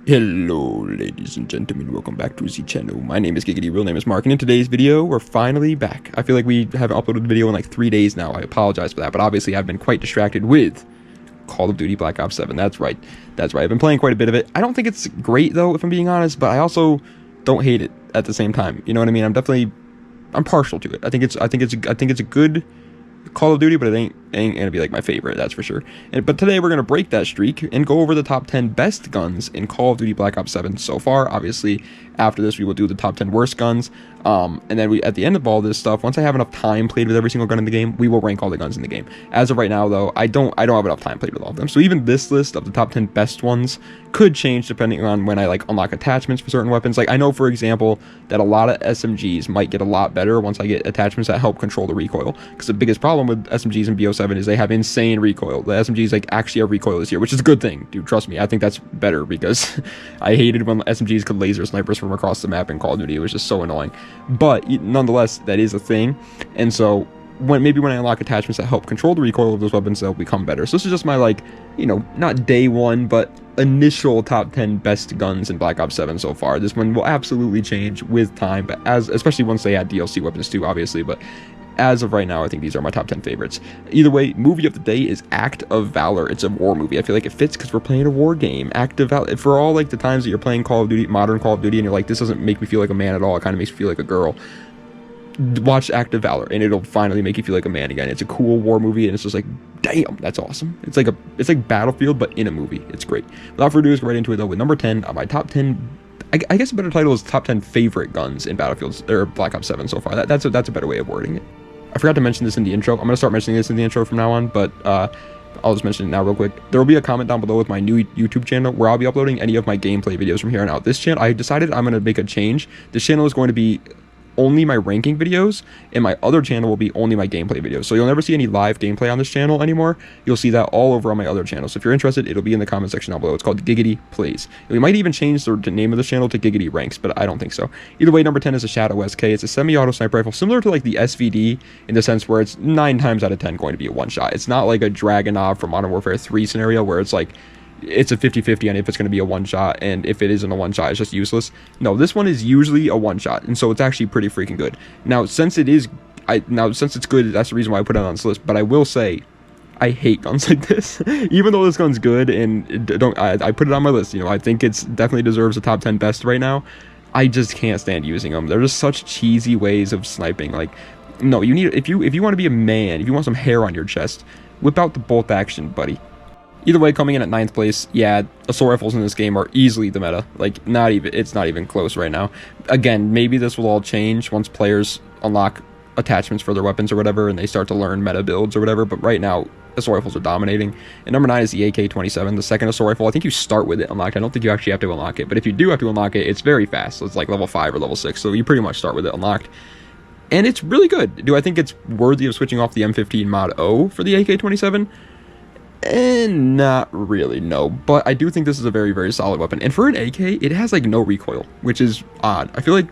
Hello ladies and gentlemen, welcome back to the channel. My name is Giggity, real name is Mark, and in today's video, we're finally back. I feel like we haven't uploaded a video in like 3 days now. I apologize for that, but obviously I've been quite distracted with Call of Duty Black Ops 7. That's right. I've been playing quite a bit of it. I don't think it's great though, if I'm being honest, but I also don't hate it at the same time. You know what I mean? I'm partial to it. I think it's a good Call of Duty, but it ain't gonna be like my favorite, that's for sure. But today we're gonna break that streak and go over the top 10 best guns in Call of Duty Black Ops 7 so far. Obviously, after this we will do the top 10 worst guns, and then we, at the end of all this stuff, once I have enough time played with every single gun in the game, we will rank all the guns in the game. As of right now though, I don't have enough time played with all of them, so even this list of the top 10 best ones could change depending on when I like unlock attachments for certain weapons. Like I know, for example, that a lot of SMGs might get a lot better once I get attachments that help control the recoil, because the biggest problem with SMGs and BO7 is they have insane recoil. The SMGs like actually have recoil this year, which is a good thing, dude. Trust me, I think that's better, because I hated when SMGs could laser snipers from across the map in Call of Duty. It was just so annoying, but nonetheless, that is a thing. And so when I unlock attachments that help control the recoil of those weapons, they'll become better. So this is just my, like, you know, not day one, but initial top 10 best guns in Black Ops 7 so far. This one will absolutely change with time, but especially once they add DLC weapons too, obviously. But as of right now, I think these are my top 10 favorites. Either way, movie of the day is Act of Valor. It's a war movie. I feel like it fits because we're playing a war game. Act of Valor, for all like the times that you're playing Call of Duty, modern Call of Duty, and you're like, this doesn't make me feel like a man at all, it kind of makes me feel like a girl, watch Act of Valor and it'll finally make you feel like a man again. It's a cool war movie and it's just like, damn, that's awesome. It's like Battlefield but in a movie. It's great. Without further ado, let's go right into it though with number 10 on my top 10. I guess a better title is top 10 favorite guns in Battlefield or Black Ops 7 so far. That's a better way of wording it. I forgot to mention this in the intro. I'm going to start mentioning this in the intro from now on, but I'll just mention it now real quick. There will be a comment down below with my new YouTube channel where I'll be uploading any of my gameplay videos from here on out. This channel, I decided I'm going to make a change. This channel is going to be only my ranking videos, and my other channel will be only my gameplay videos. So you'll never see any live gameplay on this channel anymore. You'll see that all over on my other channel. So if you're interested, it'll be in the comment section down below. It's called Giggity Plays. We might even change the name of the channel to Giggity Ranks, but I don't think so. Either way, number 10 is a Shadow SK. It's a semi-auto sniper rifle, similar to like the SVD in the sense where it's 9 times out of 10 going to be a one-shot. It's not like a Dragunov from Modern Warfare 3 scenario where it's like it's a 50-50 on if it's going to be a one-shot, and if it isn't a one-shot, it's just useless. No, this one is usually a one-shot, and so it's actually pretty freaking good. Now, since it's good, that's the reason why I put it on this list, but I will say, I hate guns like this. Even though this gun's good, and I put it on my list, you know, I think it's definitely deserves a top 10 best right now. I just can't stand using them. They're just such cheesy ways of sniping. Like, no, you need, if you want to be a man, if you want some hair on your chest, whip out the bolt action, buddy. Either way, coming in at 9th place, yeah, assault rifles in this game are easily the meta. Like, it's not even close right now. Again, maybe this will all change once players unlock attachments for their weapons or whatever, and they start to learn meta builds or whatever, but right now, assault rifles are dominating. And number 9 is the AK-27, the second assault rifle. I think you start with it unlocked. I don't think you actually have to unlock it, but if you do have to unlock it, it's very fast. So it's like level 5 or level 6, so you pretty much start with it unlocked. And it's really good. Do I think it's worthy of switching off the M15 mod O for the AK-27? And not really, no, but I do think this is a very, very solid weapon. And for an AK, it has like no recoil, which is odd. I feel like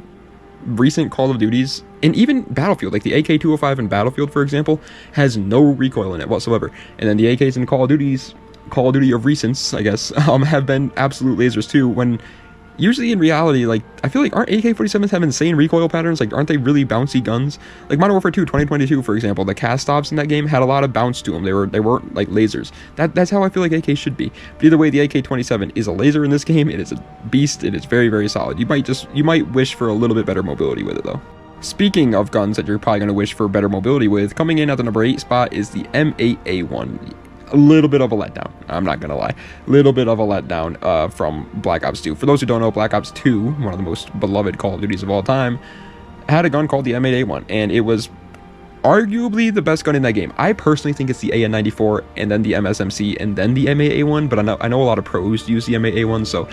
recent Call of Duties, and even Battlefield, like the AK-205 in Battlefield, for example, has no recoil in it whatsoever. And then the AKs in Call of Duty of recents, I guess, have been absolute lasers too, when usually in reality, like, I feel like, aren't AK-47s have insane recoil patterns? Like, aren't they really bouncy guns? Like Modern Warfare 2 2022, for example, the cast stops in that game had a lot of bounce to them. They weren't like lasers. That's how I feel like AK should be. But either way, the AK-27 is a laser in this game. It is a beast. It is very, very solid. You might wish for a little bit better mobility with it though. Speaking of guns that you're probably going to wish for better mobility with, coming in at the number 8 spot is the M8A1. A little bit of a letdown, I'm not gonna lie. Little bit of a letdown from Black Ops 2. For those who don't know, Black Ops 2, one of the most beloved Call of Duties of all time, had a gun called the M8A1, and it was arguably the best gun in that game. I personally think it's the AN94 and then the MSMC and then the M8A1, but I know a lot of pros use the M8A1, so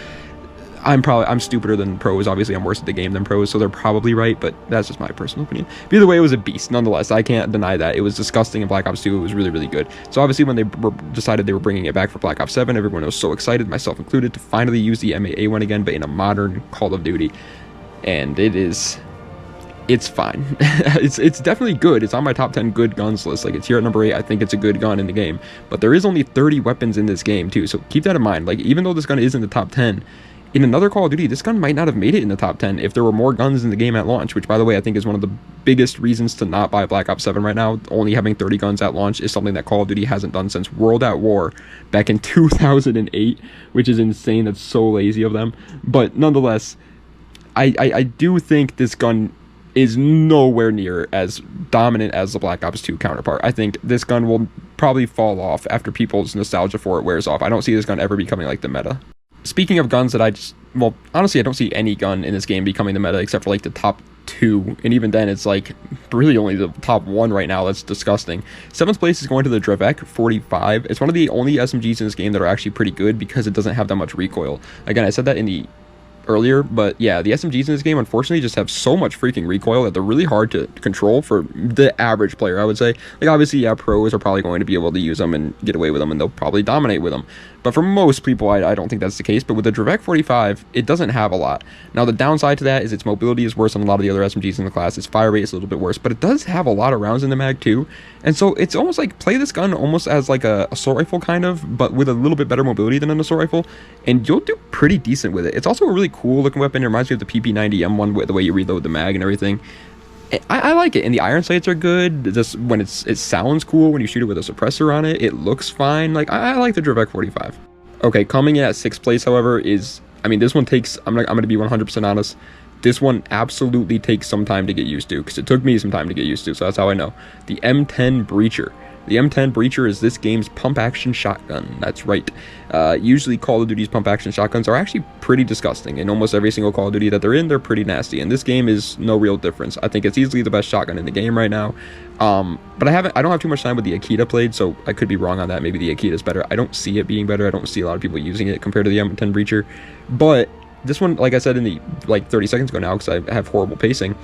I'm stupider than pros. Obviously, I'm worse at the game than pros, so they're probably right, but that's just my personal opinion. But either way, it was a beast. Nonetheless, I can't deny that. It was disgusting in Black Ops 2. It was really, really good. So obviously, when they decided they were bringing it back for Black Ops 7, everyone was so excited, myself included, to finally use the M8A1 again, but in a modern Call of Duty. And it's fine. it's definitely good. It's on my top 10 good guns list. Like, it's here at number 8. I think it's a good gun in the game. But there is only 30 weapons in this game, too. So keep that in mind. Like, even though this gun is in the top 10, in another Call of Duty, this gun might not have made it in the top 10 if there were more guns in the game at launch, which, by the way, I think is one of the biggest reasons to not buy Black Ops 7 right now. Only having 30 guns at launch is something that Call of Duty hasn't done since World at War back in 2008, which is insane. That's so lazy of them. But nonetheless, I do think this gun is nowhere near as dominant as the Black Ops 2 counterpart. I think this gun will probably fall off after people's nostalgia for it wears off. I don't see this gun ever becoming like the meta. Speaking of guns that well, honestly, I don't see any gun in this game becoming the meta except for like the top 2, and even then it's like really only the top 1 right now. That's disgusting. 7th place is going to the Drevek 45. It's one of the only SMGs in this game that are actually pretty good because it doesn't have that much recoil. Again, I said that in the earlier, but yeah, the SMGs in this game unfortunately just have so much freaking recoil that they're really hard to control for the average player, I would say. Like, obviously, yeah, pros are probably going to be able to use them and get away with them, and they'll probably dominate with them. But for most people, I don't think that's the case. But with the Drevek 45, it doesn't have a lot. Now, the downside to that is its mobility is worse than a lot of the other SMGs in the class. Its fire rate is a little bit worse, but it does have a lot of rounds in the mag too. And so it's almost like play this gun almost as like a assault rifle kind of, but with a little bit better mobility than an assault rifle, and you'll do pretty decent with it. It's also a really cool looking weapon. It reminds me of the PP90M one with the way you reload the mag and everything. I like it, and the iron sights are good. Just when it sounds cool when you shoot it with a suppressor on it. It looks fine. Like, I like the Drevek 45. Okay, coming in at 6th place, however, is, I mean, this one takes, I'm gonna be 100% honest, this one absolutely takes some time to get used to, because it took me some time to get used to, so that's how I know. The M10 Breacher. The M10 Breacher is this game's pump-action shotgun. That's right. Usually Call of Duty's pump-action shotguns are actually pretty disgusting. In almost every single Call of Duty that they're in, they're pretty nasty. And this game is no real difference. I think it's easily the best shotgun in the game right now. But I don't have too much time with the Akita played, so I could be wrong on that. Maybe the Akita is better. I don't see it being better. I don't see a lot of people using it compared to the M10 Breacher. But this one, like I said in the 30 seconds ago now, because I have horrible pacing,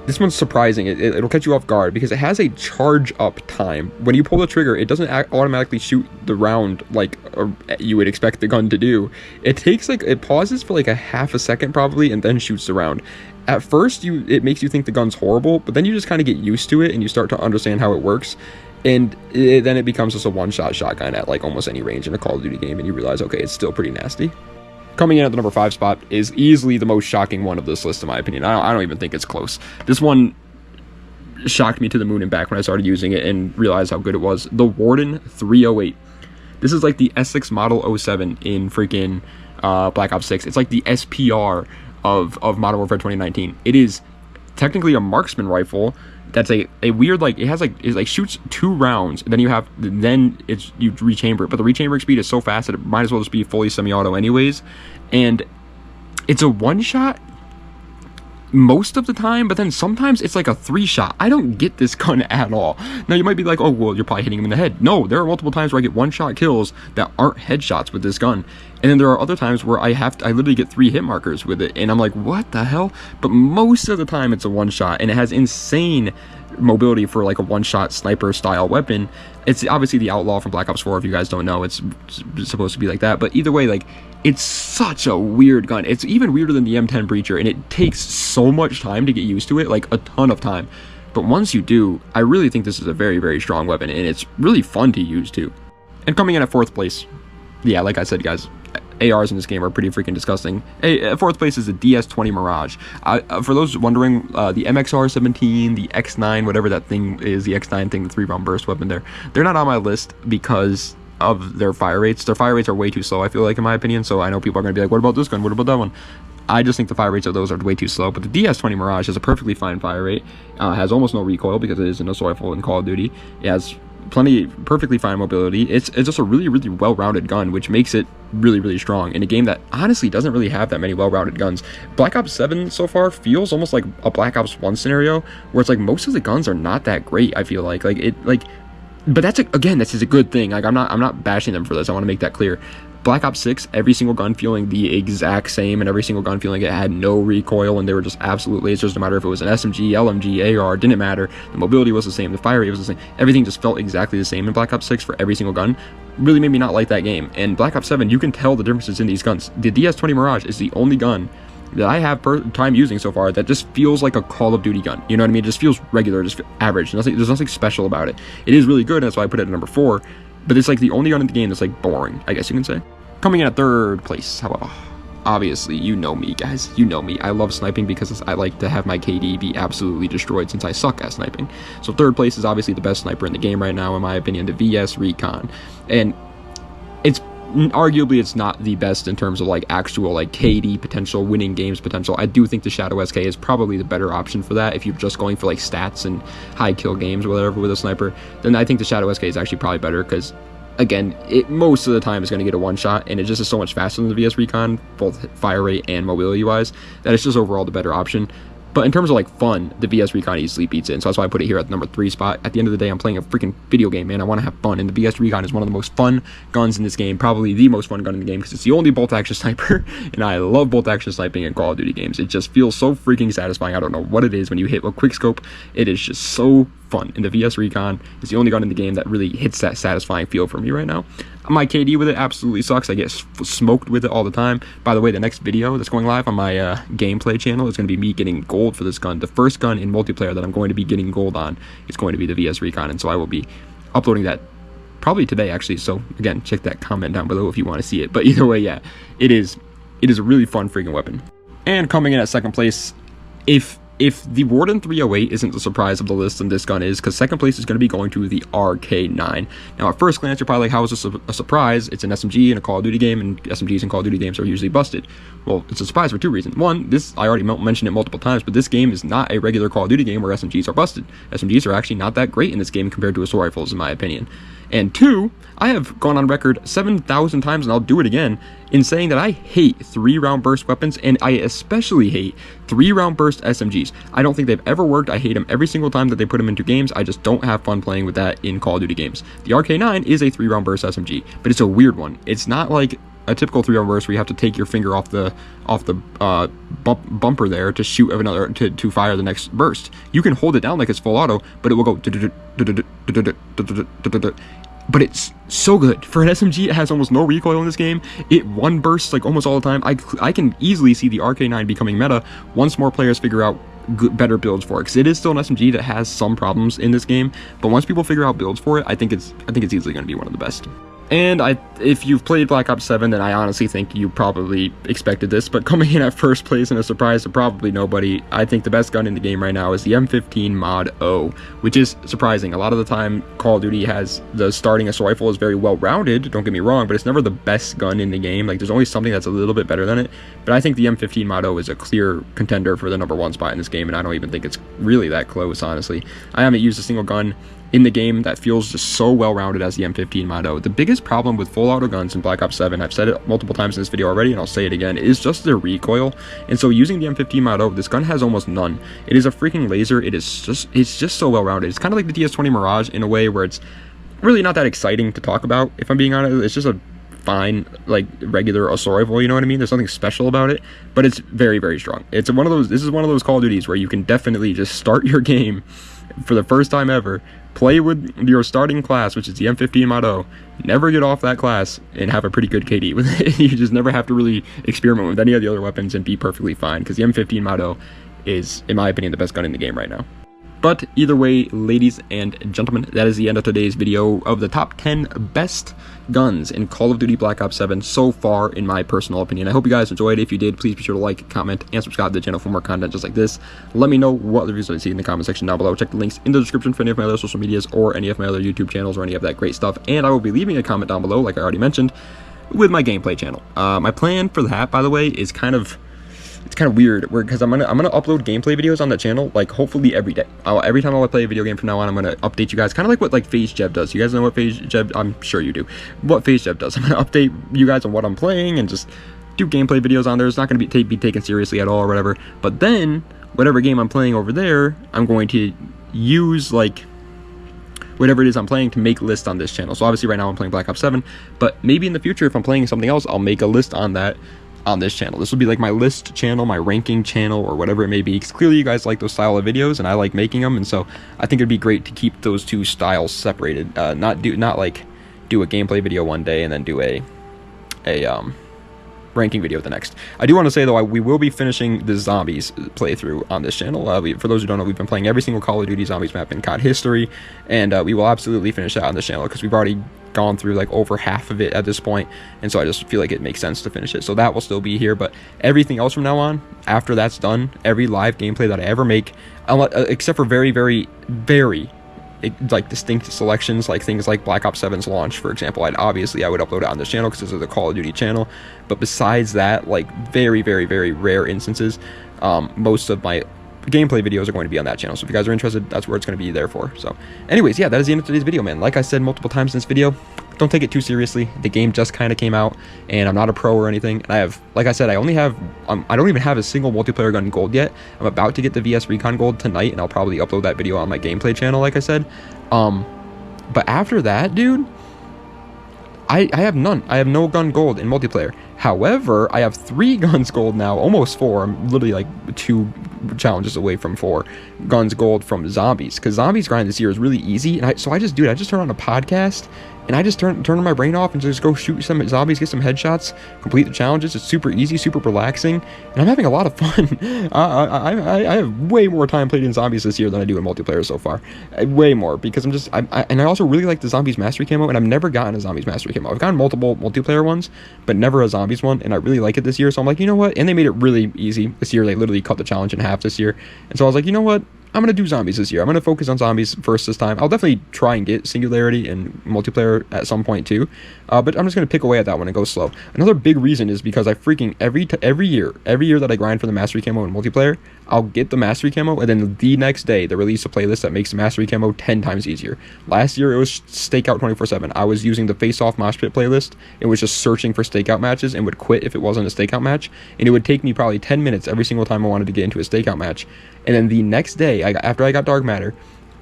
this one's surprising. It'll catch you off guard because it has a charge up time. When you pull the trigger, it doesn't automatically shoot the round like you would expect the gun to do. It takes it pauses for like a half a second probably, and then shoots the round. At first, it makes you think the gun's horrible, but then you just kind of get used to it and you start to understand how it works. And then it becomes just a one-shot shotgun at like almost any range in a Call of Duty game, and you realize, okay, it's still pretty nasty. Coming in at the number 5 spot is easily the most shocking one of this list, in my opinion. I don't even think it's close. This one shocked me to the moon and back when I started using it and realized how good it was. The Warden 308. This is like the Essex Model 07 in freaking Black Ops 6. It's like the SPR of Modern Warfare 2019. It is technically a marksman rifle that's a weird, like, it shoots 2 rounds, and then you rechamber it, but the rechambering speed is so fast that it might as well just be fully semi-auto anyways, and it's a one-shot most of the time, but then sometimes it's like a 3-shot. I don't get this gun at all. Now you might be like, oh, well, you're probably hitting him in the head. No, there are multiple times where I get 1-shot kills that aren't headshots with this gun, and then there are other times where I literally get 3 hit markers with it, and I'm like, what the hell? But most of the time it's a 1-shot, and it has insane mobility for like a 1-shot sniper style weapon. It's obviously the Outlaw from Black Ops 4. If you guys don't know, it's supposed to be like that, but either way, like, it's such a weird gun. It's even weirder than the M10 Breacher, and it takes so much time to get used to it, like a ton of time. But once you do, I really think this is a very, very strong weapon, and it's really fun to use too. And coming in at 4th place, yeah, like I said, guys, ARs in this game are pretty freaking disgusting. 4th place is the DS20 Mirage. For those wondering, the MXR-17, the X9, whatever that thing is, the X9 thing, the 3-round burst weapon they're not on my list because of their fire rates. Their fire rates are way too slow, I feel like, in my opinion. So I know people are going to be like, what about this gun? What about that one? I just think the fire rates of those are way too slow. But the DS20 Mirage has a perfectly fine fire rate. Has almost no recoil because it is an assault rifle in Call of Duty. It has perfectly fine mobility. It's just a really, really well-rounded gun, which makes it really, really strong in a game that honestly doesn't really have that many well-rounded guns. Black Ops 7 so far feels almost like a Black Ops 1 scenario where it's like most of the guns are not that great. I feel like but that's again, this is a good thing. Like, I'm not bashing them for this. I want to make that clear. Black Ops 6, every single gun feeling the exact same, and every single gun feeling it had no recoil, and they were just absolute lasers, no matter if it was an SMG, LMG, AR, didn't matter. The mobility was the same, the fire rate was the same. Everything just felt exactly the same in Black Ops 6 for every single gun. Really made me not like that game. And Black Ops 7, you can tell the differences in these guns. The DS20 Mirage is the only gun that I have time using so far that just feels like a Call of Duty gun. You know what I mean? It just feels regular, just average. There's nothing special about it. It is really good, and that's why I put it at number 4. But it's like the only gun in the game that's like boring, I guess you can say. Coming in at third place, obviously, you know me, guys. You know me. I love sniping because I like to have my KD be absolutely destroyed since I suck at sniping. So third place is obviously the best sniper in the game right now, in my opinion, the VS Recon. And arguably it's not the best in terms of like actual like KD potential, winning games potential. I do think the Shadow SK is probably the better option for that. If you're just going for like stats and high kill games or whatever with a sniper, then I think the Shadow SK is actually probably better, because again, it most of the time is going to get a one shot, and it just is so much faster than the VS Recon, both fire rate and mobility wise, that it's just overall the better option. But in terms of like fun, the VS Recon easily beats it, and so that's why I put it here at the number 3 spot. At the end of the day, I'm playing a freaking video game, man. I want to have fun, and the VS Recon is one of the most fun guns in this game, probably the most fun gun in the game, because it's the only bolt action sniper, and I love bolt action sniping in Call of Duty games. It just feels so freaking satisfying. I don't know what it is when you hit a quick scope. It is just so fun, and the VS Recon is the only gun in the game that really hits that satisfying feel for me right now. My KD with it absolutely sucks. I get smoked with it all the time. By the way, the next video that's going live on my gameplay channel is going to be me getting gold for this gun. The first gun in multiplayer that I'm going to be getting gold on is going to be the VS Recon, and so I will be uploading that probably today, actually. So again, check that comment down below if you want to see it. But either way, yeah, it is a really fun freaking weapon. And coming in at second place, if the Warden 308 isn't the surprise of the list, then this gun is, because second place is going to be going to the RK9. Now, at first glance, you're probably like, how is this a surprise? It's an SMG in a Call of Duty game, and SMGs in Call of Duty games are usually busted. Well, it's a surprise for two reasons. One, I already mentioned it multiple times, but this game is not a regular Call of Duty game where SMGs are busted. SMGs are actually not that great in this game compared to assault rifles, in my opinion. And two, I have gone on record 7,000 times, and I'll do it again, in saying that I hate 3-round burst weapons, and I especially hate 3-round burst SMGs. I don't think they've ever worked. I hate them every single time that they put them into games. I just don't have fun playing with that in Call of Duty games. The RK9 is a 3-round burst SMG, but it's a weird one. It's not like a typical 3-round burst where you have to take your finger off the bumper there to shoot another to fire the next burst. You can hold it down like it's full auto, but it will go. But it's so good. For an SMG, it has almost no recoil in this game. It one bursts like almost all the time. I can easily see the RK9 becoming meta once more players figure out better builds for it, because it is still an SMG that has some problems in this game, but once people figure out builds for it, I think it's easily going to be one of the best. And if you've played Black Ops 7, then I honestly think you probably expected this, but coming in at first place and a surprise to probably nobody, I think the best gun in the game right now is the M15 Mod O, which is surprising. A lot of the time, Call of Duty has the starting assault rifle is very well-rounded, don't get me wrong, but it's never the best gun in the game. Like, there's always something that's a little bit better than it, but I think the M15 Mod O is a clear contender for the #1 spot in this game, and I don't even think it's really that close, honestly. I haven't used a single gun in the game that feels just so well-rounded as the M15 Mod O. The biggest problem with full auto guns in Black Ops 7, I've said it multiple times in this video already, and I'll say it again, is just their recoil. And so using the M15 Mod O, this gun has almost none. It is a freaking laser. It's just so well-rounded. It's kind of like the DS20 Mirage in a way where it's really not that exciting to talk about, if I'm being honest. It's just a fine, like, regular assault rifle, you know what I mean? There's nothing special about it, but it's very, very strong. This is one of those Call of Duties where you can definitely just start your game for the first time ever, play with your starting class, which is the M15 Mod O, never get off that class, and have a pretty good KD with it. You just never have to really experiment with any of the other weapons and be perfectly fine, because the M15 Mod O is, in my opinion, the best gun in the game right now. But either way, ladies and gentlemen, that is the end of today's video of the top 10 best guns in Call of Duty Black Ops 7 so far, in my personal opinion. I hope you guys enjoyed. If you did, please be sure to like, comment, and subscribe to the channel for more content just like this. Let me know what reviews I see in the comment section down below. Check the links in the description for any of my other social medias or any of my other YouTube channels or any of that great stuff. And I will be leaving a comment down below, like I already mentioned, with my gameplay channel. My plan for that, by the way, is kind of weird, because I'm gonna upload gameplay videos on that channel, like, hopefully every day. Every time I play a video game from now on, I'm gonna update you guys, kind of like what like FaZe Jeb does. You guys know what FaZe Jeb? I'm sure you do. What FaZe Jeb does. I'm gonna update you guys on what I'm playing and just do gameplay videos on there. It's not gonna be taken seriously at all or whatever. But then whatever game I'm playing over there, I'm going to use like whatever it is I'm playing to make lists on this channel. So obviously right now I'm playing Black Ops 7, but maybe in the future if I'm playing something else, I'll make a list on that on this channel. This will be like my list channel, my ranking channel, or whatever it may be, because clearly you guys like those style of videos and I like making them, and so I think it'd be great to keep those two styles separated. Not like do a gameplay video one day and then do a ranking video the next. I do want to say though, we will be finishing the zombies playthrough on this channel. For those who don't know, we've been playing every single Call of Duty zombies map in COD history, and we will absolutely finish that on this channel, because we've already gone through like over half of it at this point, and so I just feel like it makes sense to finish it. So that will still be here, but everything else from now on, after that's done, every live gameplay that I ever make, except for very, very, very like distinct selections, like things like Black Ops 7's launch, for example, I would upload it on this channel because this is a Call of Duty channel. But besides that, like very, very, very rare instances, most of my gameplay videos are going to be on that channel. So if you guys are interested, that's where it's going to be there for. So anyways, yeah, that is the end of today's video, man. Like I said multiple times in this video, don't take it too seriously. The game just kind of came out, and I'm not a pro or anything. And I have, like I said, I only have, I don't even have a single multiplayer gun gold yet. I'm about to get the VS Recon gold tonight, and I'll probably upload that video on my gameplay channel, like I said. But after that, dude, I have none. I have no gun gold in multiplayer. However, I have 3 guns gold now, almost 4. I'm literally like 2 challenges away from 4 guns gold from zombies, because zombies grind this year is really easy. And I just turn on a podcast, and I just turn my brain off and just go shoot some zombies, get some headshots, complete the challenges. It's super easy, super relaxing, and I'm having a lot of fun. I have way more time played in zombies this year than I do in multiplayer so far. Way more, because I also really like the zombies mastery camo, and I've never gotten a zombies mastery camo. I've gotten multiple multiplayer ones, but never a zombies one, and I really like it this year. So I'm like, you know what? And they made it really easy this year. They literally cut the challenge in half this year, and so I was like, you know what? I'm going to do zombies this year. I'm going to focus on zombies first this time. I'll definitely try and get singularity and multiplayer at some point too. But I'm just going to pick away at that one and go slow. Another big reason is because I freaking every year that I grind for the mastery camo in multiplayer, I'll get the mastery camo, and then the next day they release a playlist that makes the mastery camo 10 times easier. Last year it was stakeout 24/7. I was using the face off mosh pit playlist. It was just searching for stakeout matches and would quit if it wasn't a stakeout match, and it would take me probably 10 minutes every single time I wanted to get into a stakeout match. And then the next day, after I got Dark Matter,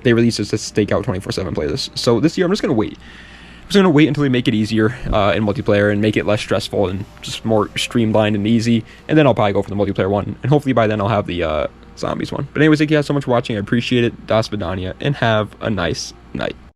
they released this stakeout 24/7 playlist. So this year I'm just gonna wait. I'm just gonna wait until they make it easier in multiplayer and make it less stressful and just more streamlined and easy, and then I'll probably go for the multiplayer one, and hopefully by then I'll have the zombies one. But anyways, thank you guys so much for watching. I appreciate it. Das Vidania, and have a nice night.